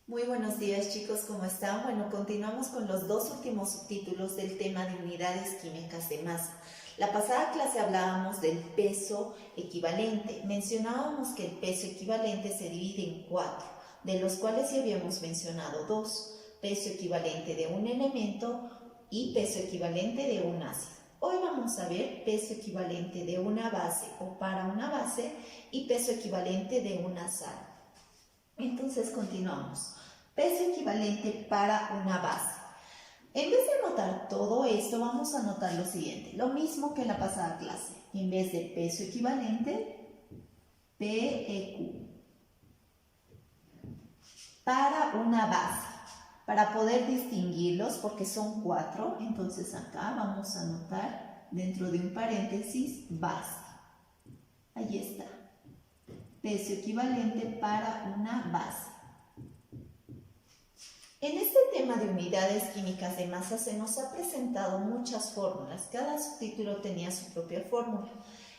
Muy buenos días, chicos, ¿cómo están? Bueno, continuamos con los dos últimos subtítulos del tema de unidades químicas de masa. La pasada clase hablábamos del peso equivalente. Mencionábamos que el peso equivalente se divide en 4, de los cuales ya habíamos mencionado 2. Peso equivalente de un elemento y peso equivalente de un ácido. Hoy vamos a ver peso equivalente de una base o para una base y peso equivalente de una sal. Entonces continuamos. Peso equivalente para una base. En vez de anotar todo esto, vamos a anotar lo siguiente. Lo mismo que en la pasada clase. En vez de peso equivalente, PEQ. Para una base. Para poder distinguirlos, porque son 4, entonces acá vamos a anotar dentro de un paréntesis base. Ahí está. Peso equivalente para una base. En este tema de unidades químicas de masa se nos ha presentado muchas fórmulas. Cada subtítulo tenía su propia fórmula.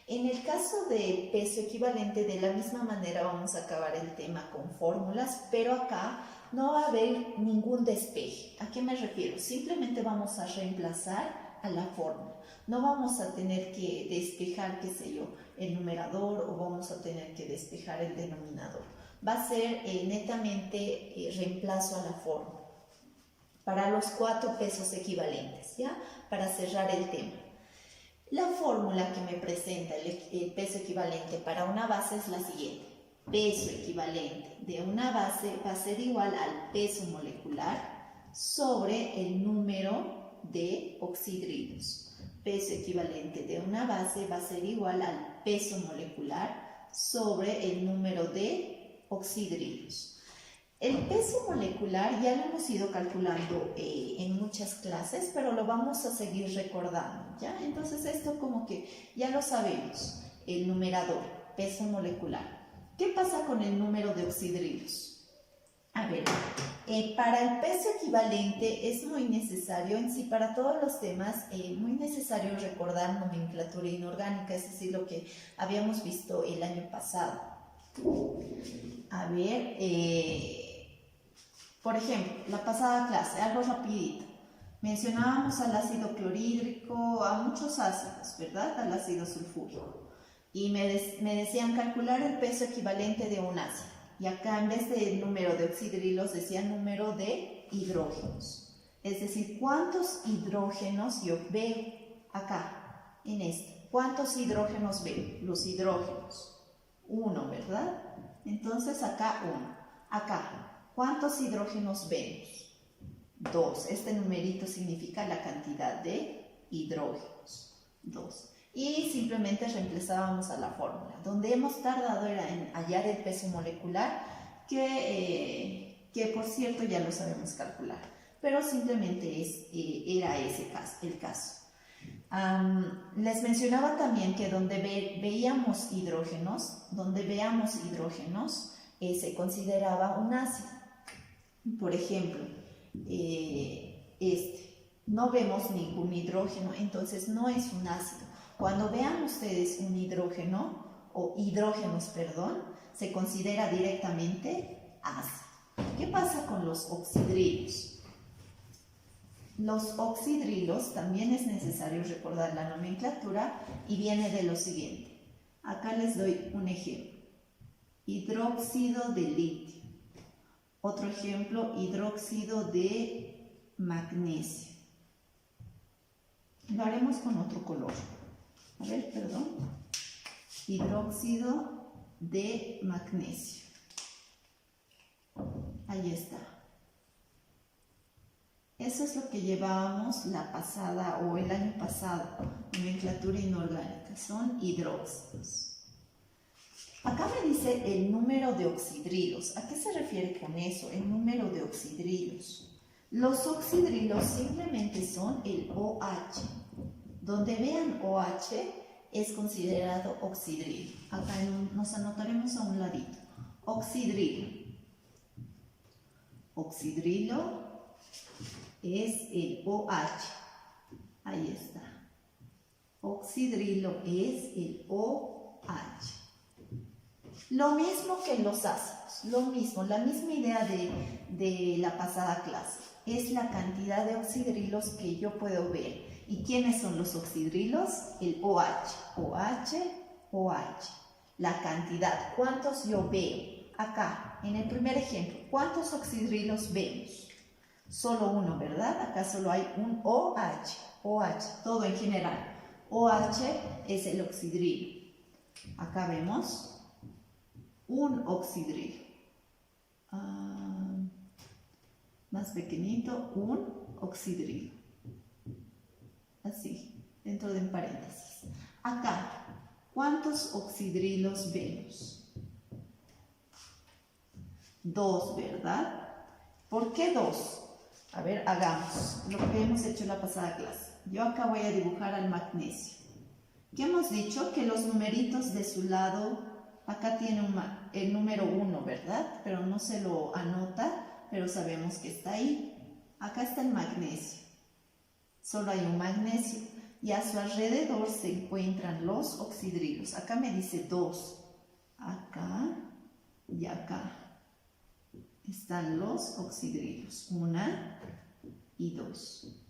En el caso del peso equivalente, de la misma manera vamos a acabar el tema con fórmulas, pero acá no va a haber ningún despeje. ¿A qué me refiero? Simplemente vamos a reemplazar a la fórmula. No vamos a tener que despejar, qué sé yo, el numerador o vamos a tener que despejar el denominador. Va a ser netamente reemplazo a la fórmula para los 4 pesos equivalentes, ¿ya? Para cerrar el tema. La fórmula que me presenta el peso equivalente para una base es la siguiente. Peso equivalente de una base va a ser igual al peso molecular sobre el número de oxidrilos. Peso equivalente de una base va a ser igual al peso molecular sobre el número de oxidrilos. El peso molecular ya lo hemos ido calculando en muchas clases, pero lo vamos a seguir recordando, ¿ya? Entonces esto como que ya lo sabemos, el numerador, peso molecular. ¿Qué pasa con el número de oxidrilos? A ver, para el peso equivalente es muy necesario, en sí para todos los temas, muy necesario recordar nomenclatura inorgánica, es decir, lo que habíamos visto el año pasado. A ver, por ejemplo, la pasada clase, algo rapidito. Mencionábamos al ácido clorhídrico, a muchos ácidos, ¿verdad? Al ácido sulfúrico. Y me decían calcular el peso equivalente de un ácido. Y acá en vez del número de oxidrilos decía número de hidrógenos. Es decir, ¿cuántos hidrógenos yo veo acá, en esto? ¿Cuántos hidrógenos veo? Los hidrógenos. 1, ¿verdad? Entonces acá 1. Acá, ¿cuántos hidrógenos vemos? 2. Este numerito significa la cantidad de hidrógenos. 2. Y simplemente reemplazábamos a la fórmula. Donde hemos tardado era en hallar el peso molecular, que por cierto ya lo sabemos calcular. Pero simplemente era ese el caso. Les mencionaba también que donde veíamos hidrógenos, se consideraba un ácido. Por ejemplo, no vemos ningún hidrógeno, entonces no es un ácido. Cuando vean ustedes un hidrógeno, o hidrógenos, perdón, se considera directamente ácido. ¿Qué pasa con los oxidrilos? Los oxidrilos también es necesario recordar la nomenclatura y viene de lo siguiente. Acá les doy un ejemplo. Hidróxido de litio. Otro ejemplo, hidróxido de magnesio. Lo haremos con otro color. A ver, perdón. Hidróxido de magnesio. Ahí está. Eso es lo que llevábamos la pasada o el año pasado, nomenclatura inorgánica, son hidróxidos. Acá me dice el número de oxidrilos. ¿A qué se refiere con eso? El número de oxidrilos. Los oxidrilos simplemente son el OH. Donde vean OH es considerado oxidrilo. Acá nos anotaremos a un ladito. Oxidrilo. Oxidrilo es el OH. Ahí está. Oxidrilo es el OH. Lo mismo que en los ácidos. ácidos. Lo mismo, la misma idea de la pasada clase. Es la cantidad de oxidrilos que yo puedo ver. ¿Y quiénes son los oxidrilos? El OH, OH, OH. La cantidad, ¿cuántos yo veo? Acá, en el primer ejemplo, ¿cuántos oxidrilos vemos? Solo uno, ¿verdad? Acá solo hay un OH, OH, todo en general. OH es el oxidrilo. Acá vemos un oxidrilo. Más pequeñito, un oxidrilo. Así, dentro de un paréntesis. Acá, ¿cuántos oxidrilos vemos? 2, ¿verdad? ¿Por qué 2? A ver, hagamos lo que hemos hecho en la pasada clase. Yo acá voy a dibujar al magnesio. ¿Qué hemos dicho? Que los numeritos de su lado, acá tiene el número 1, ¿verdad? Pero no se lo anota, pero sabemos que está ahí. Acá está el magnesio. Solo hay un magnesio. Y a su alrededor se encuentran los oxidrilos. Acá me dice 2. Acá y acá están los oxidrilos. 1 y 2.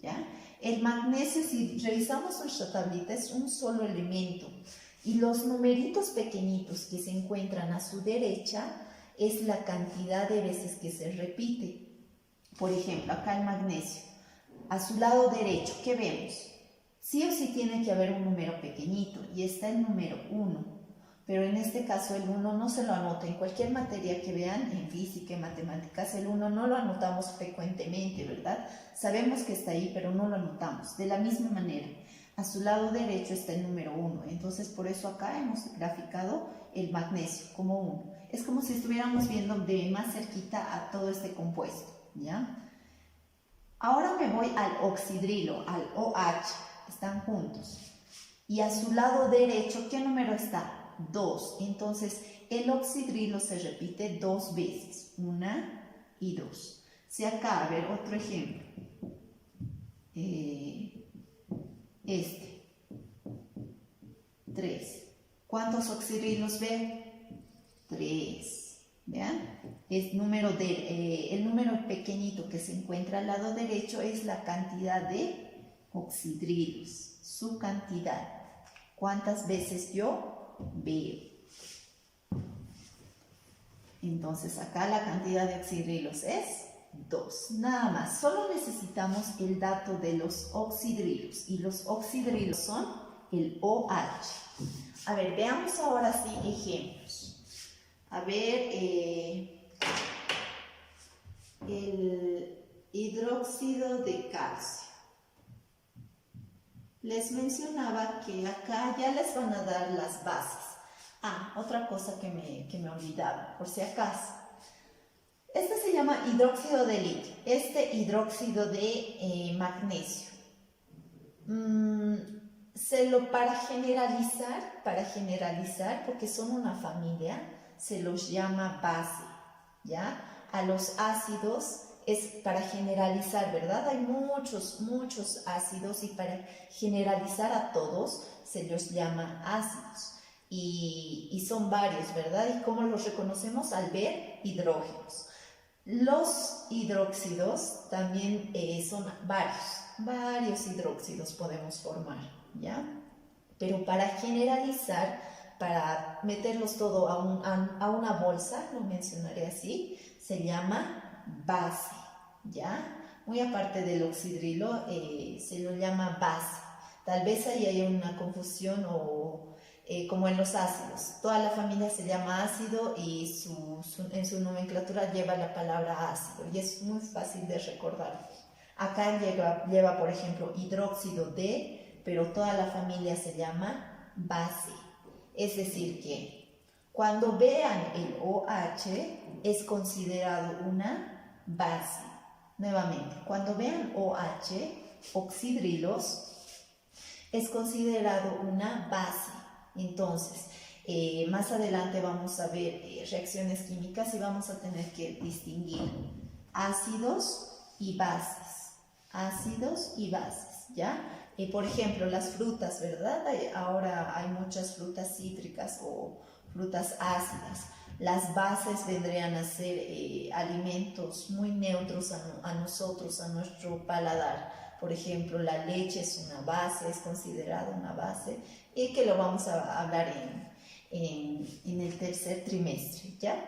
¿Ya? El magnesio, si revisamos nuestra tablita, es un solo elemento. Y los numeritos pequeñitos que se encuentran a su derecha es la cantidad de veces que se repite. Por ejemplo, acá el magnesio. A su lado derecho, ¿qué vemos? Sí o sí tiene que haber un número pequeñito y está el número 1. Pero en este caso el 1 no se lo anota. En cualquier materia que vean, en física, en matemáticas, el 1 no lo anotamos frecuentemente, ¿verdad? Sabemos que está ahí, pero no lo anotamos. De la misma manera, a su lado derecho está el número 1. Entonces, por eso acá hemos graficado el magnesio como 1. Es como si estuviéramos viendo de más cerquita a todo este compuesto, ¿ya? Ahora me voy al oxidrilo, al OH. Están juntos. Y a su lado derecho, ¿qué número está? 2. Entonces, el oxidrilo se repite 2 veces. 1 y 2. Si acá, a ver, otro ejemplo. Este. 3. ¿Cuántos oxidrilos veo? 3. ¿Vean? El número pequeñito que se encuentra al lado derecho es la cantidad de oxidrilos. Su cantidad. ¿Cuántas veces yo veo? Entonces acá la cantidad de oxidrilos es 2. Nada más, solo necesitamos el dato de los oxidrilos. Y los oxidrilos son el OH. A ver, veamos ahora sí ejemplos. A ver, el hidróxido de calcio. Les mencionaba que acá ya les van a dar las bases. Otra cosa que me olvidaba, por si acaso. Este se llama hidróxido de litio, este hidróxido de magnesio. Para generalizar, porque son una familia, se los llama base, ¿ya? A los ácidos es para generalizar, ¿verdad? Hay muchos ácidos y para generalizar a todos se los llama ácidos. Y son varios, ¿verdad? ¿Y cómo los reconocemos? Al ver hidrógenos. Los hidróxidos también son varios hidróxidos podemos formar, ¿ya? Pero para generalizar, para meterlos todo a una bolsa, lo mencionaré así, se llama base, ¿ya? Muy aparte del oxidrilo, se lo llama base. Tal vez ahí hay una confusión como en los ácidos. Toda la familia se llama ácido y en su nomenclatura lleva la palabra ácido y es muy fácil de recordar. Acá lleva, por ejemplo, hidróxido de, pero toda la familia se llama base. Es decir que cuando vean el OH es considerado una base. Nuevamente, cuando vean OH, oxidrilos, es considerado una base. Entonces, más adelante vamos a ver reacciones químicas y vamos a tener que distinguir ácidos y bases. Ácidos y bases, ¿ya? Por ejemplo, las frutas, ¿verdad? Ahora hay muchas frutas cítricas o frutas ácidas. Las bases vendrían a ser alimentos muy neutros a nosotros, a nuestro paladar. Por ejemplo, la leche es una base, es considerada una base, y que lo vamos a hablar en el tercer trimestre, ¿ya?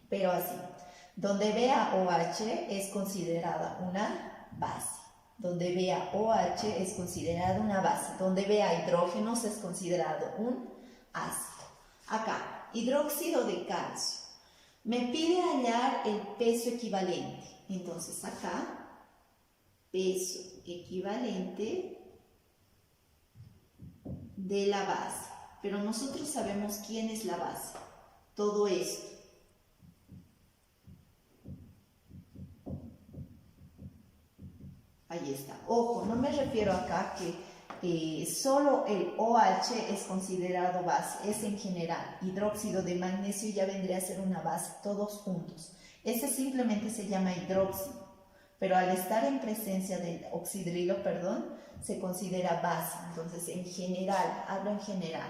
Pero así, donde vea OH es considerada una base. Donde vea OH es considerada una base. Donde vea hidrógenos es considerado un ácido. Acá, hidróxido de calcio. Me pide hallar el peso equivalente. Entonces acá, peso equivalente de la base. Pero nosotros sabemos quién es la base. Todo esto. Ahí está. Ojo, no me refiero acá que solo el OH es considerado base, es en general. Hidróxido de magnesio ya vendría a ser una base, todos juntos. Ese simplemente se llama hidróxido, pero al estar en presencia del oxidrilo, se considera base. Entonces, en general, hablo en general.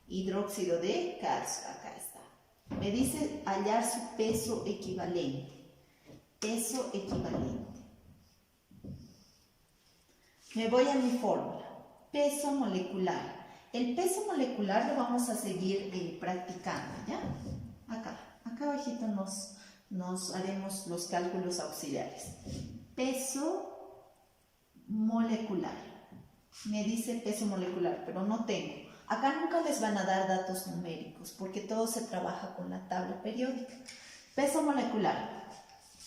Hidróxido de calcio, acá está. Me dice hallar su peso equivalente. Peso equivalente. Me voy a mi fórmula. Peso molecular. El peso molecular lo vamos a seguir practicando, ¿ya? Acá abajito nos haremos los cálculos auxiliares. Peso molecular. Me dice peso molecular, pero no tengo. Acá nunca les van a dar datos numéricos, porque todo se trabaja con la tabla periódica. Peso molecular.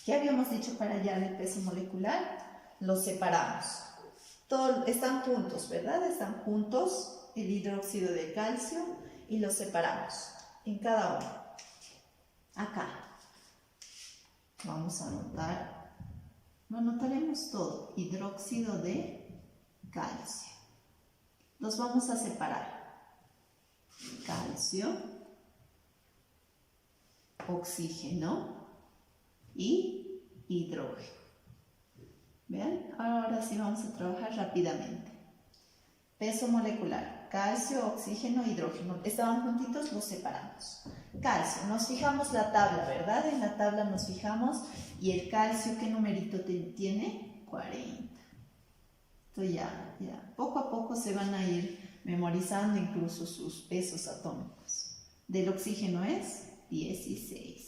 ¿Qué habíamos dicho para hallar el peso molecular? Los separamos. Están juntos, ¿verdad? Están juntos el hidróxido de calcio y los separamos en cada uno. Acá vamos a anotar, lo anotaremos todo, hidróxido de calcio. Los vamos a separar. Calcio, oxígeno y hidrógeno. ¿Vean? Ahora sí vamos a trabajar rápidamente. Peso molecular, calcio, oxígeno, hidrógeno. Estaban juntitos, los separamos. Calcio, nos fijamos la tabla, ¿verdad? En la tabla nos fijamos y el calcio, ¿qué numerito tiene? 40. Entonces ya, poco a poco se van a ir memorizando incluso sus pesos atómicos. Del oxígeno es 16.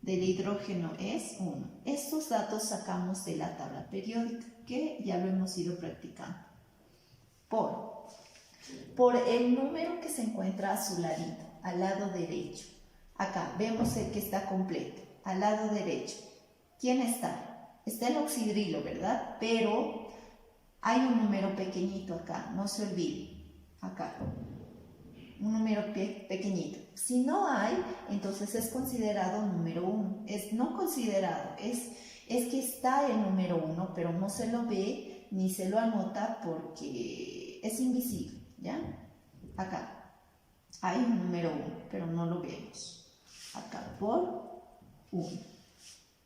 Del hidrógeno es 1. Estos datos sacamos de la tabla periódica, que ya lo hemos ido practicando. Por el número que se encuentra a su ladito, al lado derecho. Acá vemos el que está completo, al lado derecho. ¿Quién está? Está el oxidrilo, ¿verdad? Pero hay un número pequeñito acá, no se olvide. Acá. Un número pequeñito. Si no hay, entonces es considerado número 1. Es no considerado, es que está el número 1, pero no se lo ve ni se lo anota porque es invisible, ¿ya? Acá hay un número 1, pero no lo vemos. Acá por 1.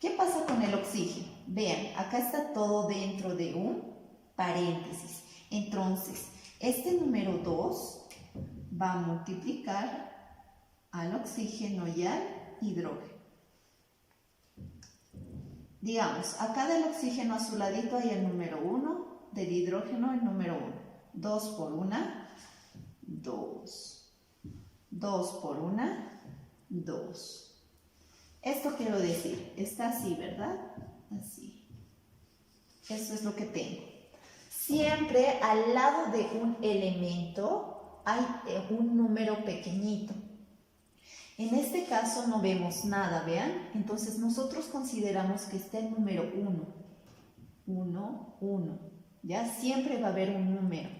¿Qué pasa con el oxígeno? Vean, acá está todo dentro de un paréntesis. Entonces, este número 2 va a multiplicar al oxígeno y al hidrógeno. Digamos, acá del oxígeno a su ladito hay el número 1, del hidrógeno el número 1. 2 por 1, 2. 2 por 1, 2. Esto quiero decir, está así, ¿verdad? Así. Eso es lo que tengo. Siempre al lado de un elemento hay un número pequeñito. En este caso no vemos nada, ¿vean? Entonces nosotros consideramos que está el número 1. 1, 1. ¿Ya? Siempre va a haber un número.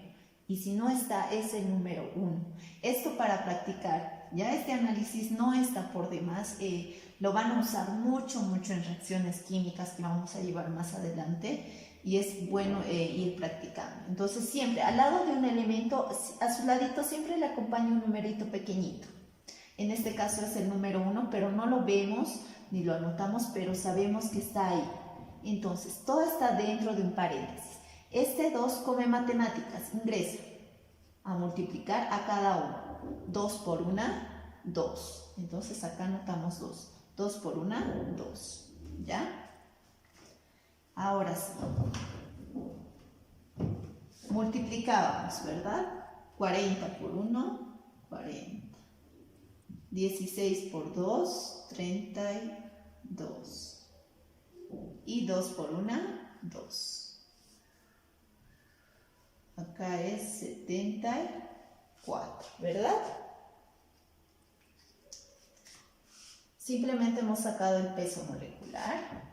Y si no está, es el número 1. Esto para practicar. Ya este análisis no está por demás. Lo van a usar mucho en reacciones químicas que vamos a llevar más adelante. Y es bueno ir practicando. Entonces siempre, al lado de un elemento, a su ladito siempre le acompaña un numerito pequeñito. En este caso es el número 1, pero no lo vemos ni lo anotamos, pero sabemos que está ahí. Entonces, todo está dentro de un paréntesis. Este 2 come matemáticas, ingresa a multiplicar a cada uno. 2 por 1, 2. Entonces acá anotamos 2. 2 por 1, 2. ¿Ya? Ahora sí. Multiplicábamos, ¿verdad? 40 por 1, 40. 16 por 2, 32. Y 2 por 1, 2. Acá es 74, ¿verdad? Simplemente hemos sacado el peso molecular.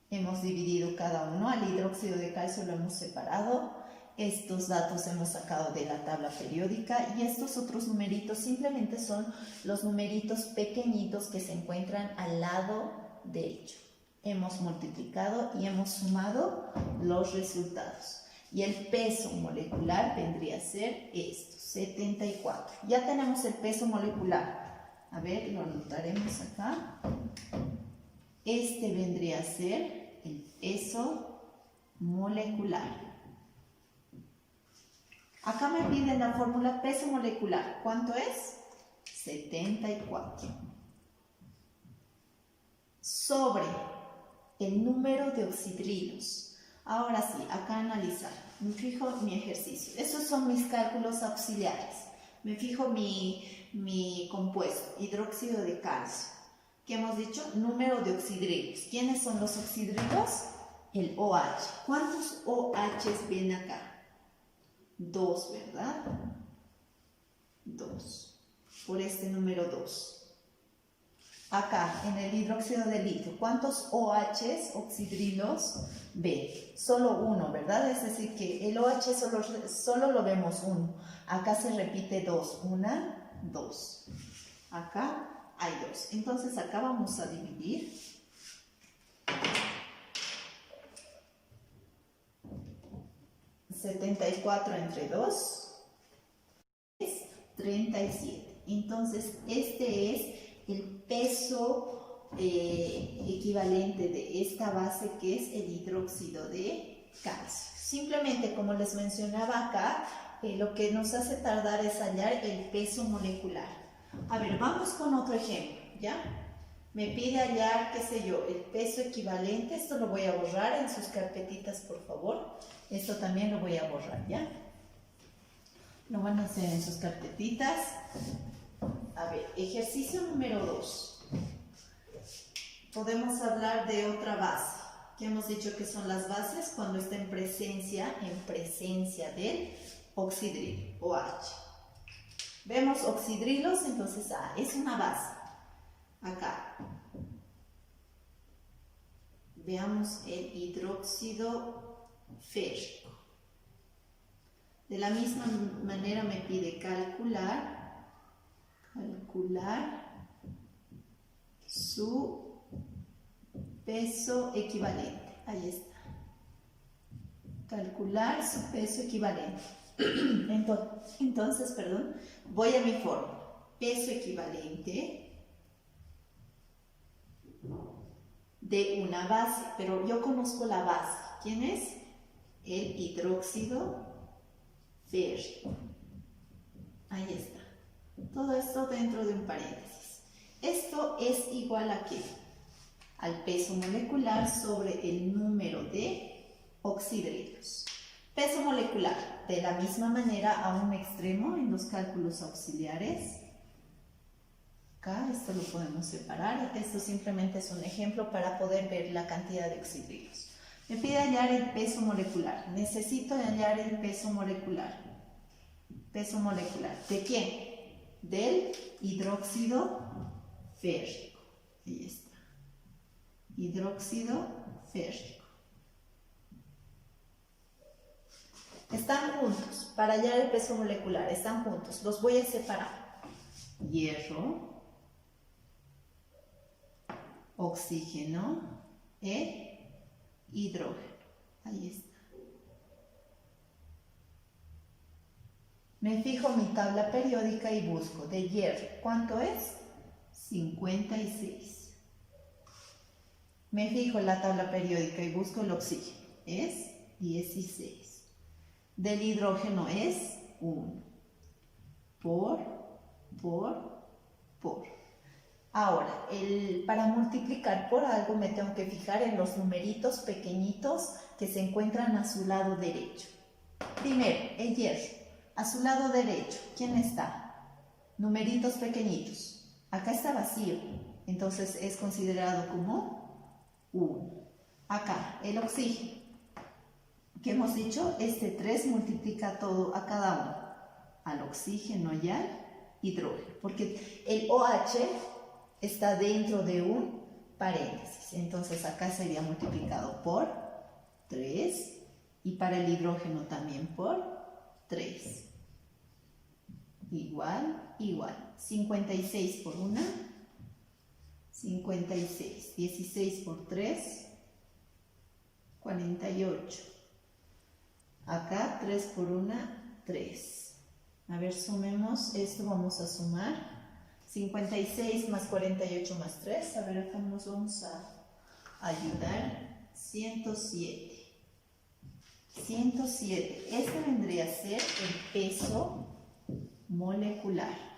Hemos dividido cada uno. Al hidróxido de calcio lo hemos separado. Estos datos hemos sacado de la tabla periódica y estos otros numeritos simplemente son los numeritos pequeñitos que se encuentran al lado derecho. Hemos multiplicado y hemos sumado los resultados. Y el peso molecular vendría a ser esto, 74. Ya tenemos el peso molecular. A ver, lo anotaremos acá. Este vendría a ser el peso molecular. Acá me piden la fórmula peso molecular. ¿Cuánto es? 74. Sobre el número de oxidrilos. Ahora sí, acá analizar. Me fijo mi ejercicio. Esos son mis cálculos auxiliares. Me fijo mi compuesto, hidróxido de calcio. ¿Qué hemos dicho? Número de oxidrilos. ¿Quiénes son los oxidrilos? El OH. ¿Cuántos OHs ven acá? 2, ¿verdad? 2. Por este número 2. Acá, en el hidróxido de litio, ¿cuántos OHs, oxidrilos, ven? Solo uno, ¿verdad? Es decir, que el OH solo lo vemos uno. Acá se repite 2. 1, 2. Acá hay 2. Entonces, acá vamos a dividir. $74 entre 2 es 37. Entonces, este es el peso equivalente de esta base, que es el hidróxido de calcio. Simplemente, como les mencionaba acá, lo que nos hace tardar es hallar el peso molecular. A ver, vamos con otro ejemplo, ¿ya? Me pide hallar, qué sé yo, el peso equivalente. Esto lo voy a borrar en sus carpetitas, por favor. Esto también lo voy a borrar, ¿ya? Lo van a hacer en sus carpetitas. A ver, ejercicio número 2. Podemos hablar de otra base. Que hemos dicho que son las bases cuando está en presencia del oxidrilo, OH. Vemos oxidrilos, entonces es una base. Acá. Veamos el hidróxido férrico. De la misma manera me pide calcular su peso equivalente. Ahí está. Calcular su peso equivalente. Entonces, voy a mi fórmula. Peso equivalente de una base, pero yo conozco la base. ¿Quién es? El hidróxido férrico. Ahí está. Todo esto dentro de un paréntesis. Esto es igual a ¿qué? Al peso molecular sobre el número de oxidrilos. Peso molecular, de la misma manera a un extremo en los cálculos auxiliares. Acá esto lo podemos separar. Esto simplemente es un ejemplo para poder ver la cantidad de oxidrilos. Me pide hallar el peso molecular. Necesito hallar el peso molecular. ¿Peso molecular de quién? Del hidróxido férrico. Ahí está. Hidróxido férrico. Están juntos. Para hallar el peso molecular, están juntos. Los voy a separar. Hierro, oxígeno e hidrógeno. Ahí está. Me fijo mi tabla periódica y busco de hierro. ¿Cuánto es? 56. Me fijo en la tabla periódica y busco el oxígeno. Es 16. Del hidrógeno es 1 por por. Ahora, para multiplicar por algo me tengo que fijar en los numeritos pequeñitos que se encuentran a su lado derecho. Primero, el hierro. A su lado derecho, ¿quién está? Numeritos pequeñitos. Acá está vacío, entonces es considerado como 1. Acá, el oxígeno. ¿Qué hemos dicho? Este 3 multiplica todo a cada uno. Al oxígeno y al hidrógeno. Porque el OH está dentro de un paréntesis. Entonces acá sería multiplicado por 3 y para el hidrógeno también por 3. Igual, igual. 56 por 1, 56. 16 por 3, 48. Acá 3 por 1, 3. A ver, sumemos esto, vamos a sumar. 56 más 48 más 3. A ver, acá nos vamos a ayudar. 107. 107. Este vendría a ser el peso molecular.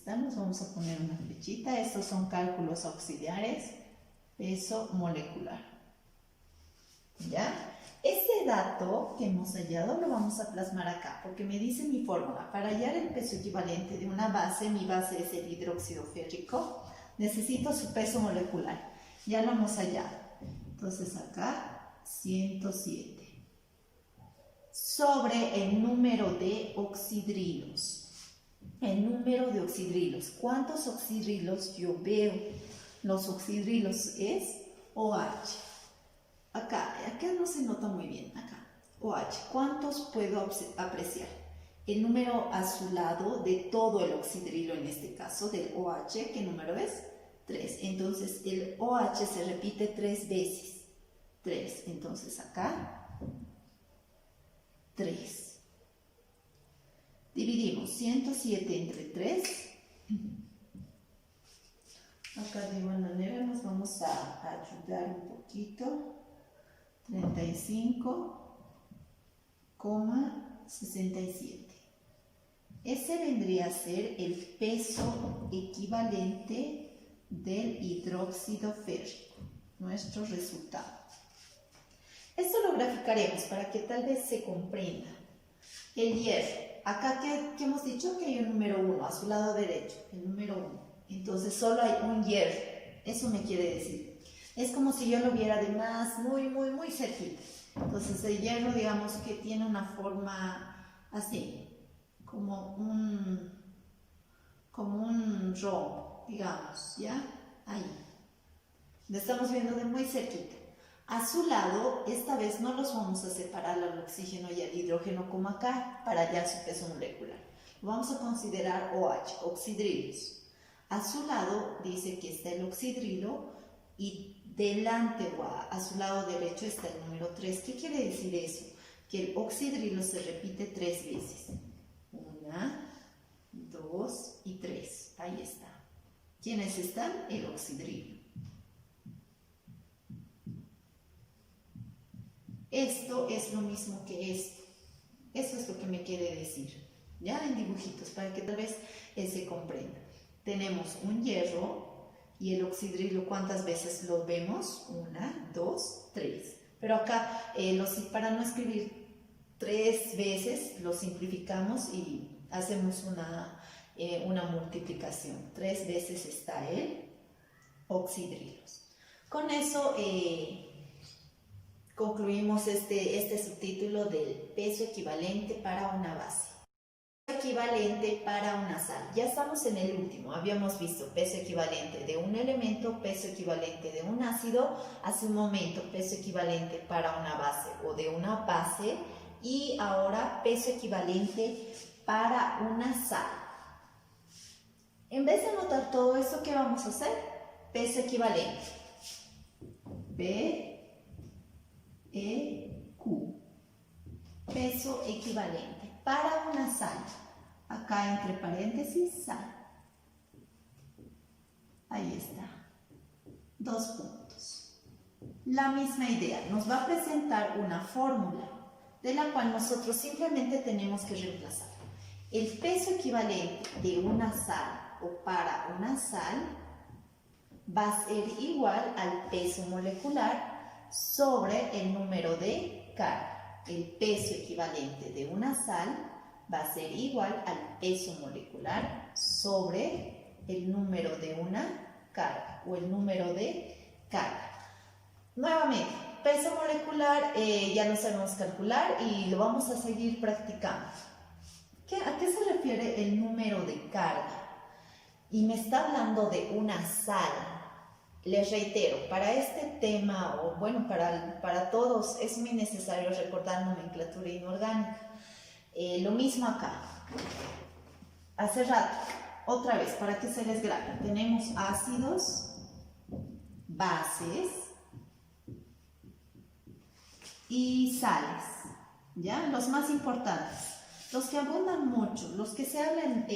Nos vamos a poner una flechita. Estos son cálculos auxiliares. Peso molecular. ¿Ya? Este dato que hemos hallado lo vamos a plasmar acá, porque me dice mi fórmula. Para hallar el peso equivalente de una base, mi base es el hidróxido férrico, necesito su peso molecular. Ya lo hemos hallado. Entonces acá, 107. Sobre el número de oxidrilos. El número de oxidrilos. ¿Cuántos oxidrilos yo veo? Los oxidrilos es OH. Acá no se nota muy bien, acá, OH. ¿Cuántos puedo apreciar? El número a su lado de todo el oxidrilo, en este caso, del OH, ¿qué número es? 3. Entonces, el OH se repite 3 veces. 3. Entonces, acá, 3. Dividimos 107 entre 3. Acá de igual manera nos vamos a ayudar un poquito. 35,67. Ese vendría a ser el peso equivalente del hidróxido férrico, nuestro resultado. Esto lo graficaremos para que tal vez se comprenda. El hierro, acá que hemos dicho que hay un número 1 a su lado derecho, el número 1. Entonces solo hay un hierro, eso me quiere decir. Es como si yo lo viera de más, muy cerquita. Entonces el hierro, digamos que tiene una forma así, como un rombo, digamos, ¿ya? Ahí. Lo estamos viendo de muy cerquita. A su lado, esta vez no los vamos a separar al oxígeno y al hidrógeno como acá, para hallar su peso molecular. Lo vamos a considerar OH, oxidrilos. A su lado dice que está el oxidrilo y delante o a su lado derecho está el número 3. ¿Qué quiere decir eso? Que el oxidrilo se repite 3 veces. 1, 2 y 3. Ahí está. ¿Quiénes están? El oxidrilo. Esto es lo mismo que esto. Eso es lo que me quiere decir. Ya en dibujitos, para que tal vez se comprenda. Tenemos un hierro. Y el oxidrilo, ¿cuántas veces lo vemos? 1, 2, 3. Pero acá, para no escribir 3 veces, lo simplificamos y hacemos una multiplicación. 3 veces está el oxidrilos. Con eso concluimos este subtítulo del peso equivalente para una base. Equivalente para una sal. Ya estamos en el último. Habíamos visto peso equivalente de un elemento, peso equivalente de un ácido, hace un momento peso equivalente para una base o de una base, y ahora peso equivalente para una sal. En vez de anotar todo esto, ¿qué vamos a hacer? Peso equivalente. P-E-Q. Peso equivalente para una sal. Acá entre paréntesis, sal. Ahí está. 2 puntos. La misma idea. Nos va a presentar una fórmula de la cual nosotros simplemente tenemos que reemplazar. el peso equivalente de una sal o para una sal va a ser igual al peso molecular sobre el número de carga. El peso equivalente de una sal va a ser igual al peso molecular sobre el número de una carga o el número de carga. Nuevamente, peso molecular ya lo sabemos calcular y lo vamos a seguir practicando. ¿A qué se refiere el número de carga? Y me está hablando de una sal. Les reitero, para este tema, o bueno, para todos, es muy necesario recordar nomenclatura inorgánica. Lo mismo acá. Hace rato, otra vez, para que se les grabe, tenemos ácidos, bases y sales, ¿ya? Los más importantes. Los que abundan mucho, los que se hablan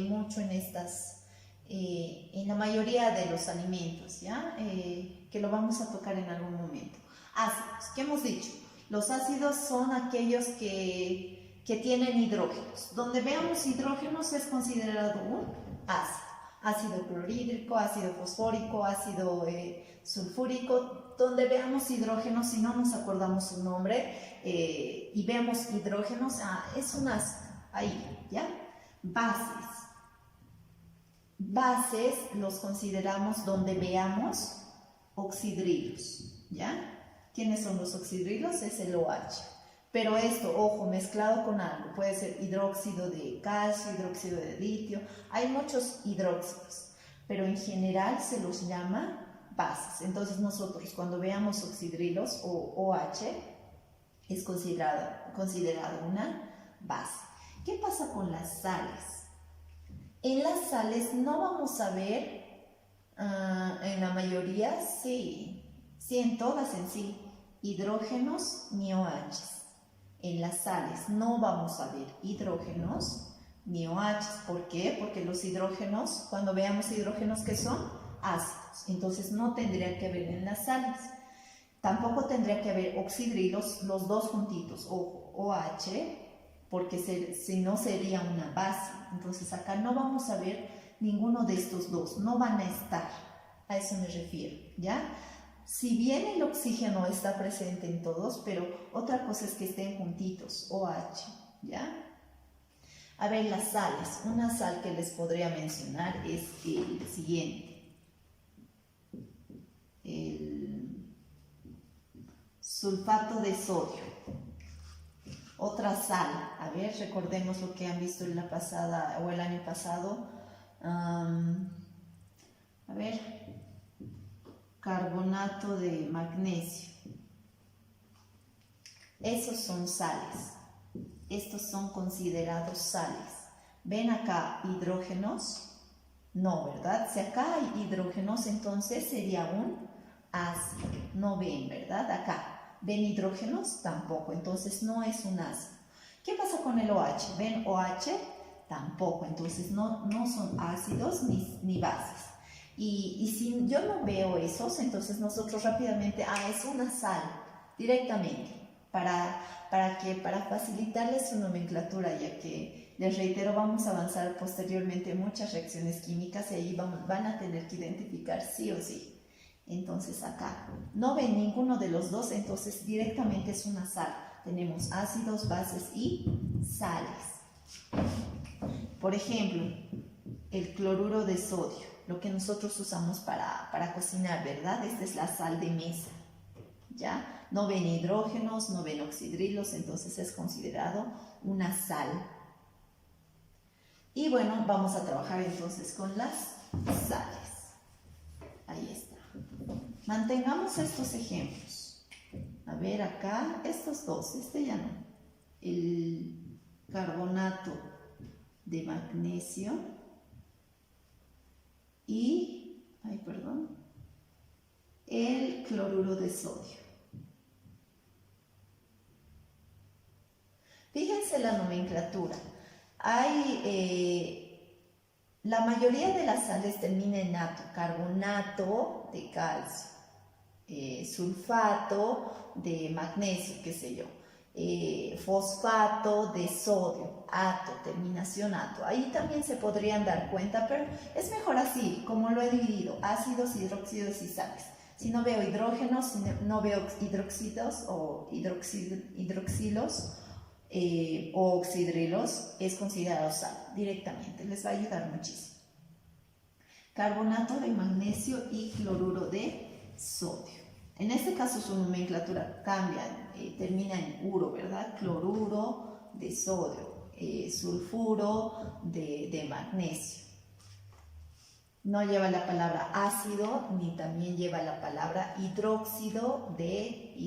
mucho en la mayoría de los alimentos, ¿ya? Que lo vamos a tocar en algún momento. Ácidos, ¿qué hemos dicho? Los ácidos son aquellos que tienen hidrógenos. Donde veamos hidrógenos es considerado un ácido. Ácido clorhídrico, ácido fosfórico, ácido sulfúrico. Donde veamos hidrógenos, si no nos acordamos su nombre, y vemos hidrógenos, es un ácido, ahí, ¿ya? Bases. Bases los consideramos donde veamos oxidrilos, ¿ya? ¿Quiénes son los oxidrilos? Es el OH. Pero esto, ojo, mezclado con algo, puede ser hidróxido de calcio, hidróxido de litio, hay muchos hidróxidos, pero en general se los llama bases. Entonces nosotros cuando veamos oxidrilos o OH es considerado una base. ¿Qué pasa con las sales? En las sales no vamos a ver, en la mayoría, sí, en todas en sí, hidrógenos ni OHs. En las sales no vamos a ver hidrógenos ni OHs. ¿Por qué? Porque los hidrógenos, cuando veamos hidrógenos, ¿qué son? Ácidos. Entonces no tendría que haber en las sales. Tampoco tendría que haber oxidrilos, los dos juntitos, o OH, porque si no sería una base. Entonces acá no vamos a ver ninguno de estos dos, no van a estar. A eso me refiero, ¿ya? Si bien el oxígeno está presente en todos, pero otra cosa es que estén juntitos, OH, ¿ya? A ver, las sales. Una sal que les podría mencionar es el siguiente. El sulfato de sodio. Otra sal. A ver, recordemos lo que han visto en la pasada o el año pasado. A ver. Carbonato de magnesio. Esos son sales. Estos son considerados sales. ¿Ven acá hidrógenos? No, ¿verdad? Si acá hay hidrógenos, entonces sería un ácido. No ven, ¿verdad? Acá. ¿Ven hidrógenos? Tampoco. Entonces no es un ácido. ¿Qué pasa con el OH? ¿Ven OH? Tampoco. Entonces no son ácidos ni bases. Y si yo no veo esos, entonces nosotros rápidamente, es una sal, directamente, para facilitarles su nomenclatura, ya que, les reitero, vamos a avanzar posteriormente en muchas reacciones químicas y ahí van a tener que identificar sí o sí. Entonces acá, no ven ninguno de los dos, entonces directamente es una sal. Tenemos ácidos, bases y sales. Por ejemplo, el cloruro de sodio. Lo que nosotros usamos para cocinar, ¿verdad? Esta es la sal de mesa, ¿ya? No ven hidrógenos, no ven oxidrilos, entonces es considerado una sal. Y bueno, vamos a trabajar entonces con las sales. Ahí está. Mantengamos estos ejemplos. A ver acá, estos dos, este ya no. El carbonato de magnesio. Y, el cloruro de sodio. Fíjense la nomenclatura. La mayoría de las sales termina en ato, carbonato de calcio, sulfato de magnesio, qué sé yo. fosfato de sodio, ato, terminación ato. Ahí también se podrían dar cuenta, pero es mejor así, como lo he dividido, ácidos, hidróxidos y sales. Si no veo hidrógenos, si no veo hidróxidos o hidroxilos o oxidrilos, es considerado sal directamente. Les va a ayudar muchísimo. Carbonato de magnesio y cloruro de sodio. En este caso su nomenclatura cambia, termina en uro, ¿verdad? Cloruro de sodio, sulfuro de magnesio. No lleva la palabra ácido, ni también lleva la palabra hidróxido de.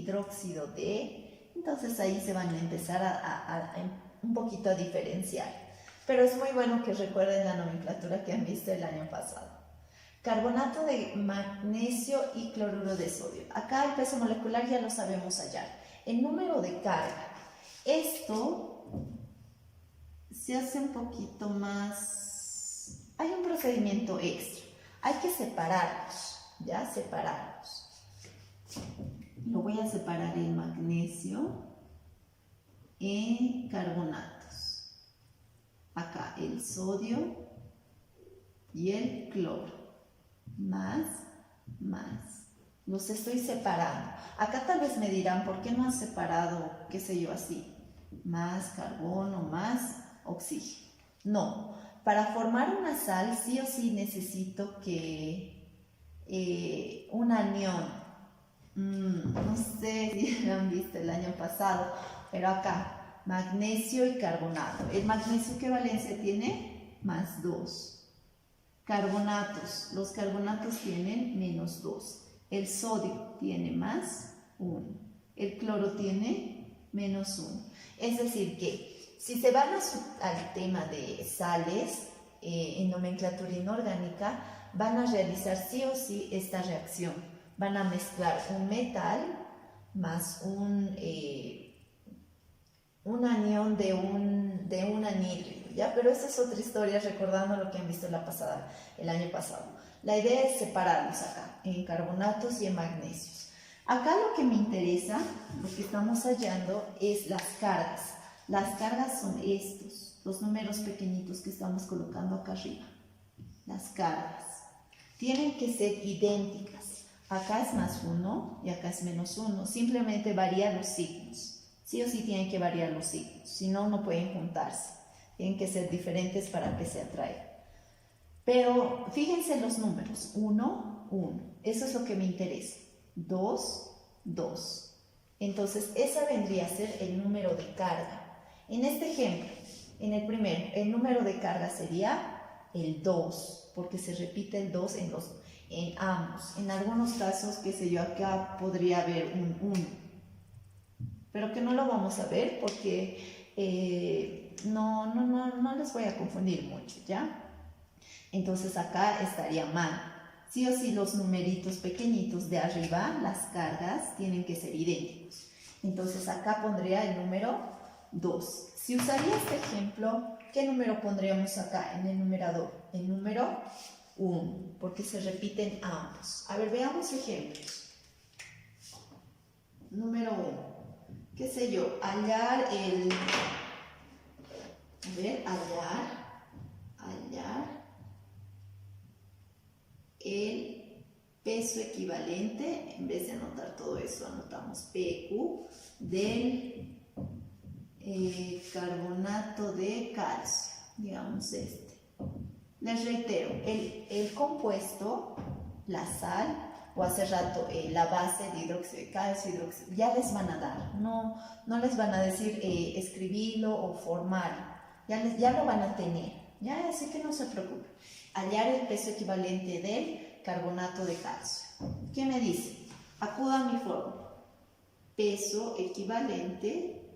Entonces ahí se van a empezar a un poquito a diferenciar. Pero es muy bueno que recuerden la nomenclatura que han visto el año pasado. Carbonato de magnesio y cloruro de sodio. Acá el peso molecular ya lo sabemos hallar. El número de carga. Esto se hace un poquito más... Hay un procedimiento extra. Hay que separarlos, ¿ya? Separarlos. Lo voy a separar el magnesio en carbonatos. Acá el sodio y el cloro. Más. Los estoy separando. Acá tal vez me dirán, ¿por qué no han separado, qué sé yo, así? Más carbono, más oxígeno. No, para formar una sal sí o sí necesito que un anión, no sé si lo han visto el año pasado, pero acá, magnesio y carbonato. ¿El magnesio qué valencia tiene? Más 2. Carbonatos, los carbonatos tienen menos 2. El sodio tiene más 1. El cloro tiene menos 1. Es decir que si se van al tema de sales en nomenclatura inorgánica, van a realizar sí o sí esta reacción. Van a mezclar un metal más un anión de un anhídrido, ¿ya? Pero esa es otra historia, recordando lo que han visto el año pasado. La idea es separarlos acá, en carbonatos y en magnesios. Acá lo que me interesa, lo que estamos hallando, es las cargas. Las cargas son estos, los números pequeñitos que estamos colocando acá arriba. Las cargas. Tienen que ser idénticas. Acá es más 1 y acá es menos 1. Simplemente varían los signos. Sí o sí tienen que variar los signos, si no, no pueden juntarse. Tienen que ser diferentes para que se atraigan. Pero fíjense los números. 1, 1. Eso es lo que me interesa. 2, 2. Entonces, esa vendría a ser el número de carga. En este ejemplo, en el primero, el número de carga sería el 2, porque se repite el 2 en ambos. En algunos casos, qué sé yo, acá podría haber un 1. Pero que no lo vamos a ver porque no les voy a confundir mucho, ¿ya? Entonces acá estaría mal. Sí o sí los numeritos pequeñitos de arriba, las cargas, tienen que ser idénticos. Entonces acá pondría el número 2. Si usaría este ejemplo, ¿qué número pondríamos acá en el numerador? El número 1, porque se repiten ambos. A ver, veamos ejemplos. Número 1. Qué sé yo, hallar el peso equivalente. En vez de anotar todo eso, anotamos PQ del carbonato de calcio, digamos este. Les reitero, el compuesto, la sal, o hace rato la base de hidróxido de calcio, ya les van a dar, no les van a decir escribirlo o formarlo, ya lo van a tener, ya, así que no se preocupen. Hallar el peso equivalente del carbonato de calcio. ¿Qué me dice? Acuda a mi fórmula. Peso equivalente,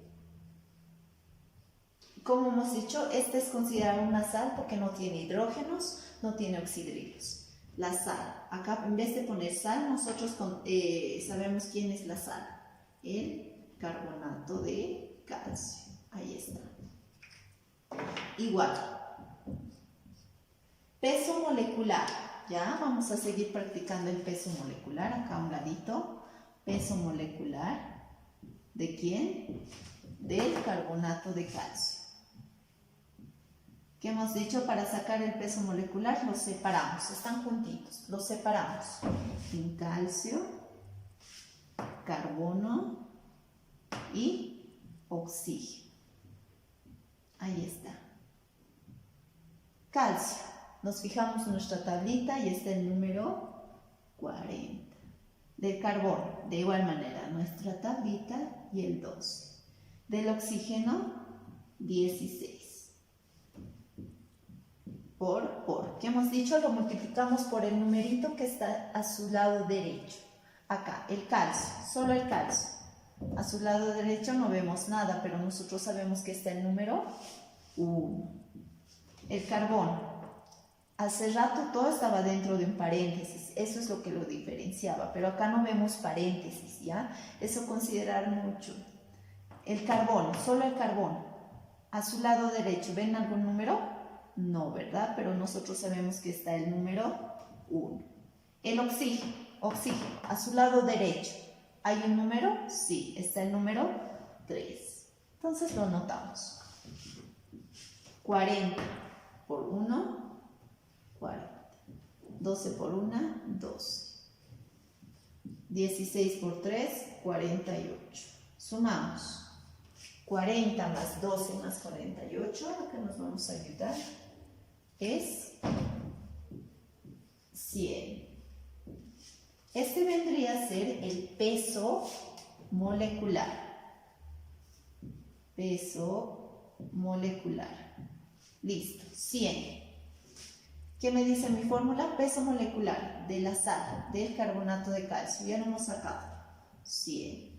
como hemos dicho, este es considerado una sal porque no tiene hidrógenos, no tiene oxidrilos. La sal. Acá en vez de poner sal, nosotros sabemos quién es la sal. El carbonato de calcio. Ahí está. Igual. Peso molecular. Ya, vamos a seguir practicando el peso molecular. Acá a un ladito. Peso molecular. ¿De quién? del carbonato de calcio. ¿Qué hemos dicho? Para sacar el peso molecular los separamos, están juntitos, los separamos en calcio, carbono y oxígeno. Ahí está. Calcio. Nos fijamos en nuestra tablita y está el número 40. Del carbono, de igual manera, nuestra tablita y el 12. Del oxígeno, 16. ¿Qué hemos dicho? Lo multiplicamos por el numerito que está a su lado derecho. Acá, el calcio, solo el calcio. A su lado derecho no vemos nada, pero nosotros sabemos que está el número 1. El carbono. Hace rato todo estaba dentro de un paréntesis, eso es lo que lo diferenciaba, pero acá no vemos paréntesis, ¿ya? Eso considerar mucho. El carbono, solo el carbono. A su lado derecho, ¿ven algún número? No, ¿verdad? Pero nosotros sabemos que está el número 1. El oxígeno, a su lado derecho. ¿Hay un número? Sí, está el número 3. Entonces lo anotamos. 40 por 1, 40. 12 por 1, 12. 16 por 3, 48. Sumamos. 40 más 12 más 48, lo que nos vamos a ayudar es 100. Este vendría a ser el peso molecular. Peso molecular. Listo, 100. ¿Qué me dice mi fórmula? Peso molecular de la sal, del carbonato de calcio. Ya lo hemos sacado. 100.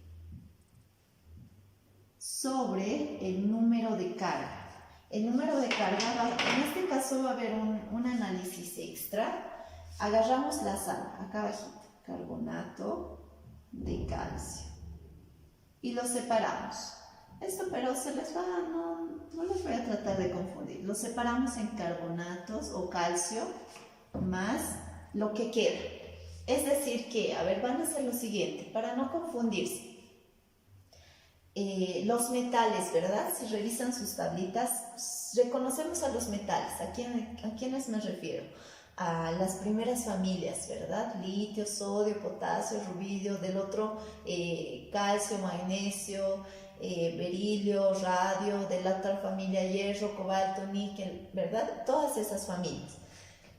Sobre el número de carga. El número de carga, en este caso va a haber un análisis extra. Agarramos la sal, acá abajito, carbonato de calcio. Y lo separamos. Esto pero se les va, no les voy a tratar de confundir. Lo separamos en carbonatos o calcio más lo que queda. Es decir que, a ver, van a hacer lo siguiente, para no confundirse. Los metales, ¿verdad? Si revisan sus tablitas, reconocemos a los metales. ¿A quiénes me refiero? A las primeras familias, ¿verdad? Litio, sodio, potasio, rubidio, del otro calcio, magnesio, berilio, radio, de la otra familia hierro, cobalto, níquel, ¿verdad? Todas esas familias.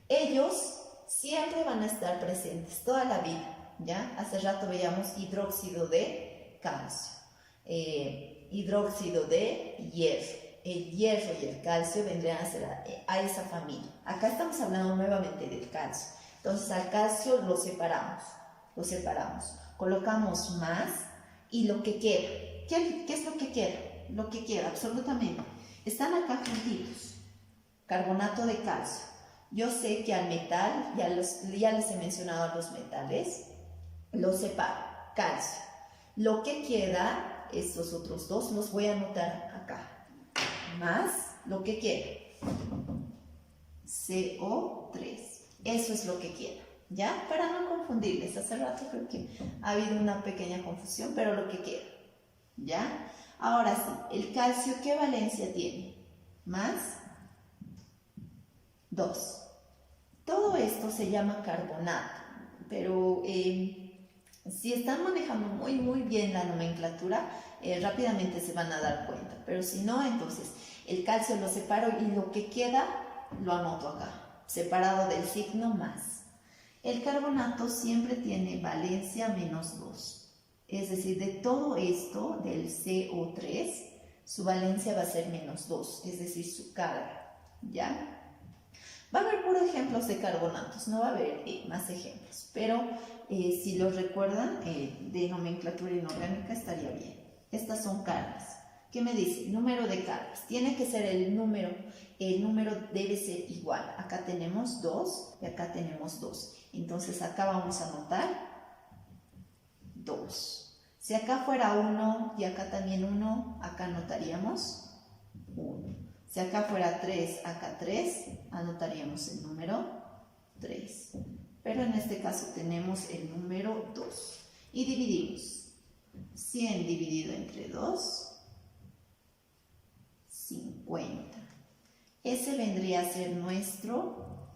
Ellos siempre van a estar presentes toda la vida, ¿ya? Hace rato veíamos hidróxido de calcio. Hidróxido de hierro. El hierro y el calcio vendrían a ser a esa familia. Acá estamos hablando nuevamente del calcio. Entonces al calcio lo separamos, colocamos más y lo que queda. ¿Qué es lo que queda? Lo que queda, absolutamente. Están acá juntitos. Carbonato de calcio. Yo sé que al metal, ya les he mencionado a los metales, los separo. Calcio. Lo que queda, estos otros dos los voy a anotar acá, más lo que queda, CO3, eso es lo que queda, ¿ya? Para no confundirles, hace rato creo que ha habido una pequeña confusión, pero lo que queda, ¿ya? Ahora sí, el calcio, ¿qué valencia tiene? Más 2. Todo esto se llama carbonato, pero si están manejando muy bien la nomenclatura, rápidamente se van a dar cuenta. Pero si no, entonces el calcio lo separo y lo que queda lo anoto acá, separado del signo más. El carbonato siempre tiene valencia menos 2. Es decir, de todo esto, del CO3, su valencia va a ser menos 2, es decir, su carga, ¿ya? Va a haber puros ejemplos de carbonatos, no va a haber más ejemplos, pero si los recuerdan de nomenclatura inorgánica estaría bien. Estas son cargas. ¿Qué me dice? Número de cargas. Tiene que ser el número debe ser igual. Acá tenemos 2 y acá tenemos 2. Entonces acá vamos a anotar 2. Si acá fuera 1 y acá también 1, acá anotaríamos 1. Si acá fuera 3, acá 3, anotaríamos el número 3. Pero en este caso tenemos el número 2. Y dividimos. 100 dividido entre 2 50. Ese vendría a ser nuestro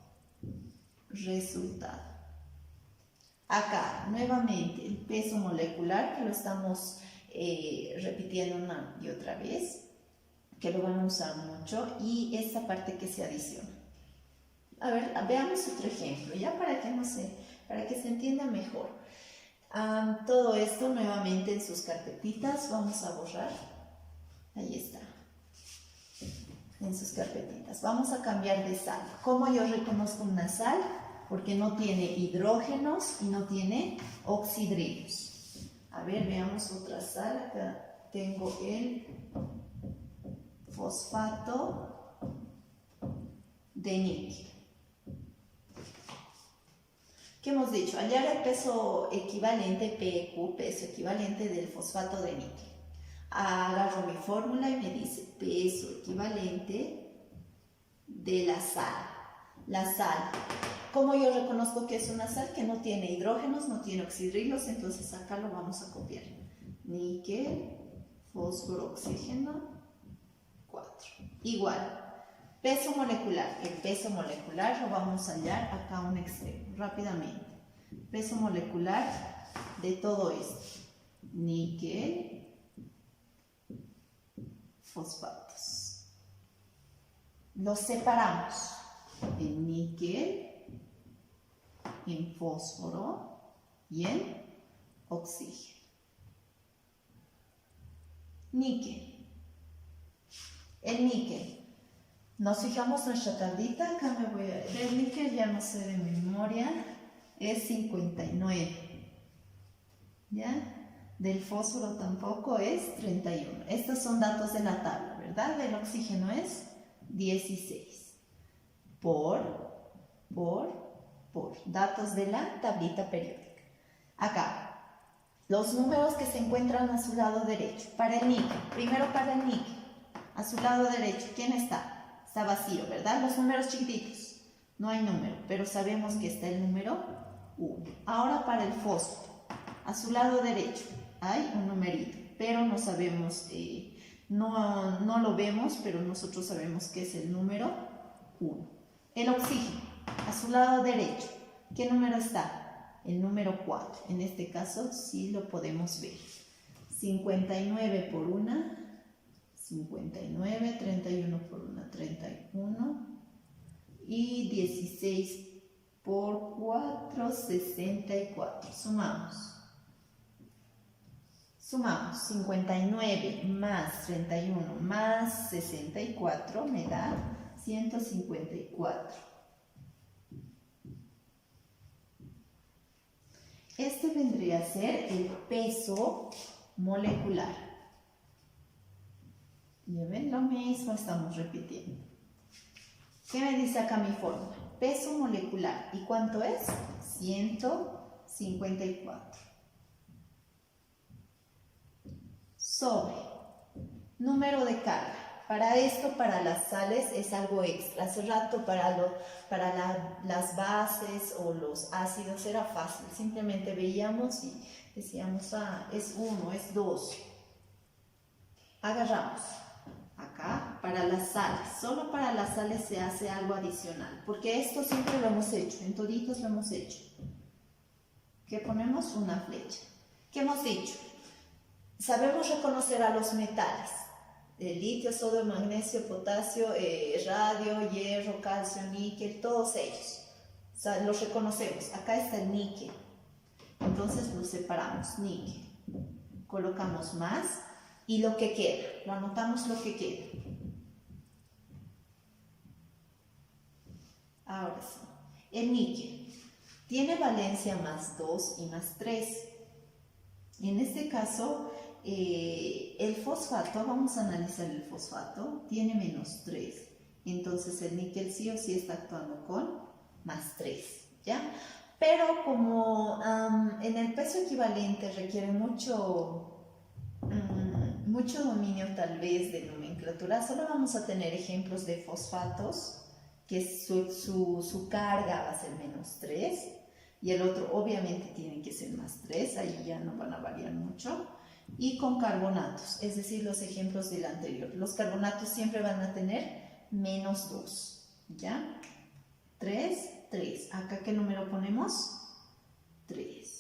resultado. Acá, nuevamente, el peso molecular, que lo estamos repitiendo una y otra vez, que lo van a usar mucho, y esta parte que se adiciona. A ver, veamos otro ejemplo, ya para que se entienda mejor. Todo esto nuevamente en sus carpetitas, vamos a borrar. Ahí está. En sus carpetitas. Vamos a cambiar de sal. ¿Cómo yo reconozco una sal? Porque no tiene hidrógenos y no tiene oxidrilos. A ver, veamos otra sal. Acá tengo el fosfato de níquel. ¿Qué hemos dicho? Hallar el peso equivalente, PEQ, peso equivalente del fosfato de níquel. Agarro mi fórmula y me dice peso equivalente de la sal. La sal. ¿Cómo yo reconozco que es una sal? Que no tiene hidrógenos, no tiene oxidrilos, entonces acá lo vamos a copiar. Níquel, fósforo, oxígeno, 4. Igual. Peso molecular. El peso molecular lo vamos a hallar acá a un extremo, rápidamente. Peso molecular de todo esto. Níquel, fosfatos. Los separamos en níquel, en fósforo y en oxígeno. Níquel. El níquel. Nos fijamos nuestra tablita, acá me voy a... El níquel ya no sé de memoria, es 59. ¿Ya? Del fósforo tampoco es 31. Estos son datos de la tabla, ¿verdad? Del oxígeno es 16. Por. Datos de la tablita periódica. Acá, los números que se encuentran a su lado derecho. Para el níquel, primero para el níquel. A su lado derecho, ¿quién está? Está vacío, ¿verdad? Los números chiquititos. No hay número, pero sabemos que está el número 1. Ahora para el fósforo. A su lado derecho hay un numerito, pero no sabemos, no lo vemos, pero nosotros sabemos que es el número 1. El oxígeno. A su lado derecho, ¿qué número está? El número 4. En este caso sí lo podemos ver. 59 por 1. 59, 31 por 1, 31 y 16 por 4, 64. Sumamos 59 más 31 más 64 me da 154. Este vendría a ser el peso molecular. ¿Ya ven? Lo mismo estamos repitiendo. ¿Qué me dice acá mi fórmula? Peso molecular. ¿Y cuánto es? 154. Sobre número de carga. Para esto, para las sales, es algo extra. Hace rato para las bases o los ácidos era fácil. Simplemente veíamos y decíamos, es 1, es 2. Agarramos. Acá, para las sales, solo para las sales se hace algo adicional, porque esto siempre lo hemos hecho, en toditos lo hemos hecho. ¿Qué ponemos? Una flecha. ¿Qué hemos dicho? Sabemos reconocer a los metales, el litio, sodio, magnesio, potasio, radio, hierro, calcio, níquel, todos ellos. O sea, los reconocemos. Acá está el níquel, entonces los separamos, níquel. Colocamos más. Y lo que queda, lo anotamos lo que queda. Ahora sí, el níquel tiene valencia más 2 y más 3. En este caso, el fosfato, vamos a analizar el fosfato, tiene menos 3. Entonces el níquel sí o sí está actuando con más 3, ¿ya? Pero como en el peso equivalente requiere mucho dominio tal vez de nomenclatura, solo vamos a tener ejemplos de fosfatos que su carga va a ser menos 3 y el otro obviamente tiene que ser más 3, ahí ya no van a variar mucho. y con carbonatos, es decir, los ejemplos del anterior. Los carbonatos siempre van a tener menos 2, ¿ya? 3, 3. ¿Acá qué número ponemos? 3.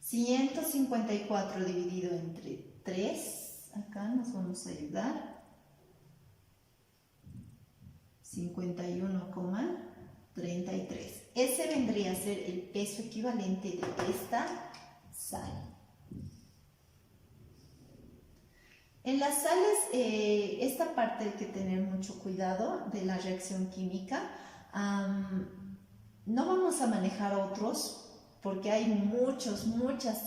154 dividido entre 3, acá nos vamos a ayudar. 51,33. Ese vendría a ser el peso equivalente de esta sal. En las sales, esta parte hay que tener mucho cuidado de la reacción química. No vamos a manejar otros porque hay muchas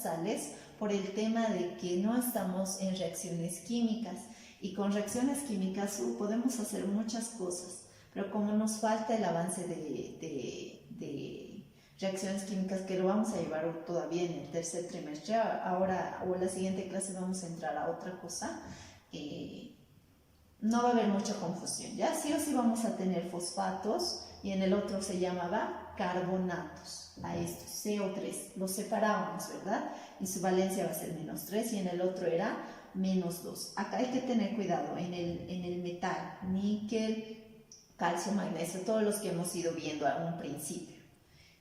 sales por el tema de que no estamos en reacciones químicas. Y con reacciones químicas podemos hacer muchas cosas, pero como nos falta el avance de reacciones químicas, que lo vamos a llevar todavía en el tercer trimestre, ahora o en la siguiente clase vamos a entrar a otra cosa, no va a haber mucha confusión, ¿ya? Sí o sí vamos a tener fosfatos y en el otro se llamaba carbonatos, a estos, CO3, los separábamos, ¿verdad? Y su valencia va a ser menos 3 y en el otro era menos 2. Acá hay que tener cuidado en el metal, níquel, calcio, magnesio, todos los que hemos ido viendo a un principio.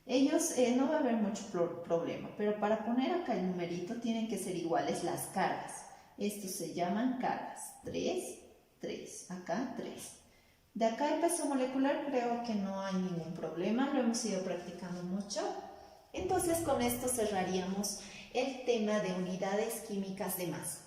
Ellos no va a haber mucho problema, pero para poner acá el numerito tienen que ser iguales las cargas. Estos se llaman cargas. 3, 3, acá 3. De acá el peso molecular creo que no hay ningún problema, lo hemos ido practicando mucho. Entonces con esto cerraríamos el tema de unidades químicas de masa.